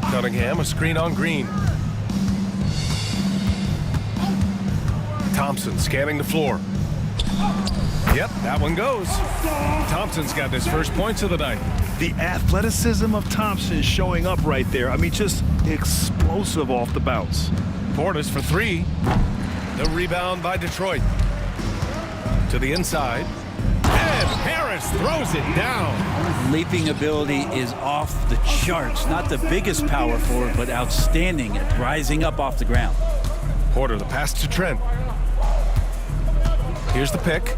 Cunningham, a screen on Green. Thompson scanning the floor. Yep, that one goes. Thompson's got his first points of the night. The athleticism of Thompson showing up right there. I mean, just explosive off the bounce. Portis for 3. The rebound by Detroit. To the inside. And Harris throws it down. Leaping ability is off the charts. Not the biggest power forward, but outstanding at rising up off the ground. Porter, the pass to Trent. Here's the pick.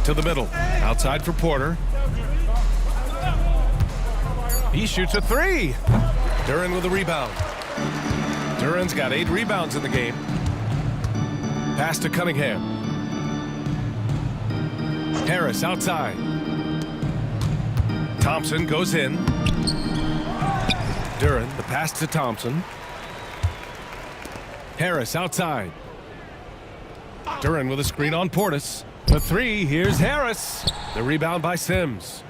To the middle. Outside for Porter. He shoots a 3. Duran with a rebound. Duran's got 8 rebounds in the game. Pass to Cunningham. Harris outside. Thompson goes in. Duran, the pass to Thompson. Harris outside. Duran with a screen on Portis. The 3, here's Harris. The rebound by Sims.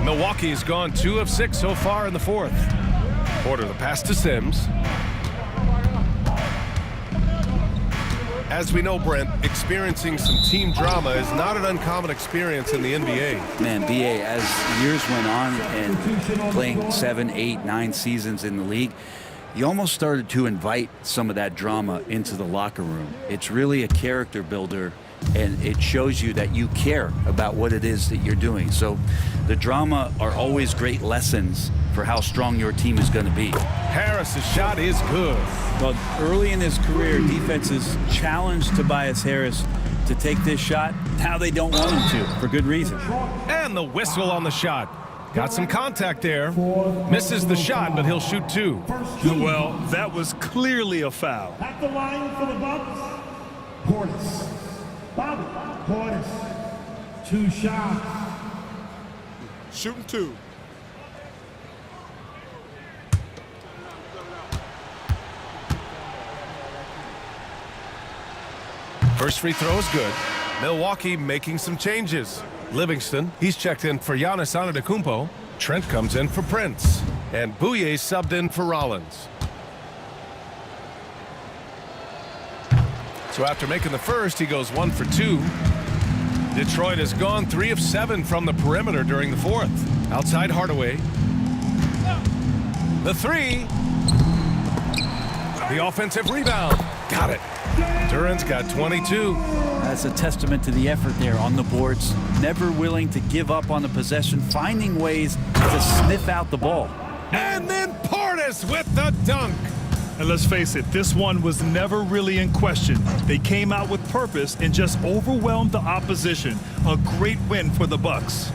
Milwaukee's gone 2 of 6 so far in the 4th. Porter, the pass to Sims. As we know, Brent, experiencing some team drama is not an uncommon experience in the NBA. Man, BA, as years went on and playing 7, 8, 9 seasons in the league, you almost started to invite some of that drama into the locker room. It's really a character builder, and it shows you that you care about what it is that you're doing. So the drama are always great lessons for how strong your team is going to be. Harris's shot is good. Well, early in his career, defenses challenged Tobias Harris to take this shot. Now they don't want him to, for good reason. And the whistle on the shot. Got some contact there. Misses the shot, but he'll shoot 2. Well, that was clearly a foul. At the line for the Bucks, Portis. Bobby Portis. 2 shots. Shooting 2. First free throw is good. Milwaukee making some changes. Livingston, he's checked in for Giannis Antetokounmpo. Trent comes in for Prince. And Bouye subbed in for Rollins. So after making the first, he goes 1 for 2. Detroit has gone 3 of 7 from the perimeter during the 4th. Outside Hardaway. The 3. The offensive rebound. Got it. Duran's got 22. That's a testament to the effort there on the boards. Never willing to give up on the possession, finding ways to sniff out the ball. And then Portis with the dunk. And let's face it, this one was never really in question. They came out with purpose and just overwhelmed the opposition. A great win for the Bucks.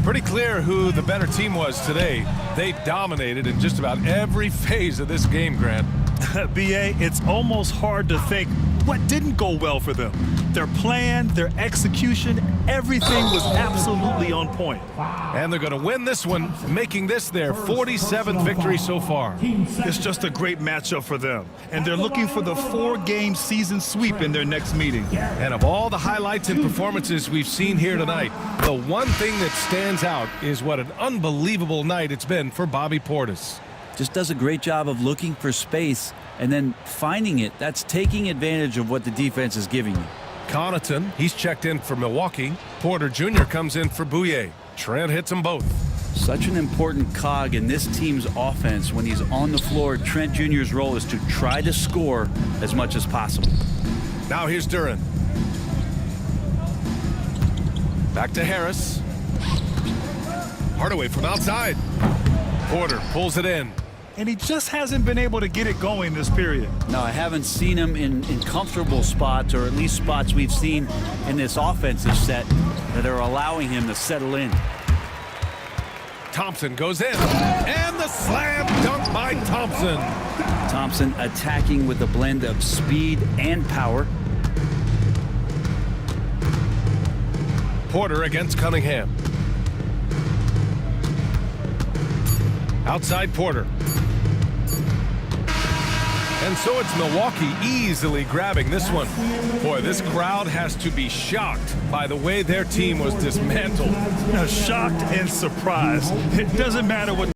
Pretty clear who the better team was today. They dominated in just about every phase of this game, Grant. BA, it's almost hard to think what didn't go well for them. Their plan, their execution, everything was absolutely on point. And they're going to win this one, making this their 47th victory so far. It's just a great matchup for them. And they're looking for the 4-game season sweep in their next meeting. And of all the highlights and performances we've seen here tonight, the one thing that stands out is what an unbelievable night it's been for Bobby Portis. Just does a great job of looking for space and then finding it. That's taking advantage of what the defense is giving you. Connaughton, he's checked in for Milwaukee. Porter Jr. comes in for Bouye. Trent hits them both. Such an important cog in this team's offense. When he's on the floor, Trent Jr.'s role is to try to score as much as possible. Now here's Duren. Back to Harris. Hardaway from outside. Porter pulls it in. And he just hasn't been able to get it going this period. No, I haven't seen him in comfortable spots, or at least spots we've seen in this offensive set that are allowing him to settle in. Thompson goes in. And the slam dunk by Thompson. Thompson attacking with a blend of speed and power. Porter against Cunningham. Outside Porter. And so it's Milwaukee easily grabbing this one. Boy, this crowd has to be shocked by the way their team was dismantled. Shocked and surprised. It doesn't matter what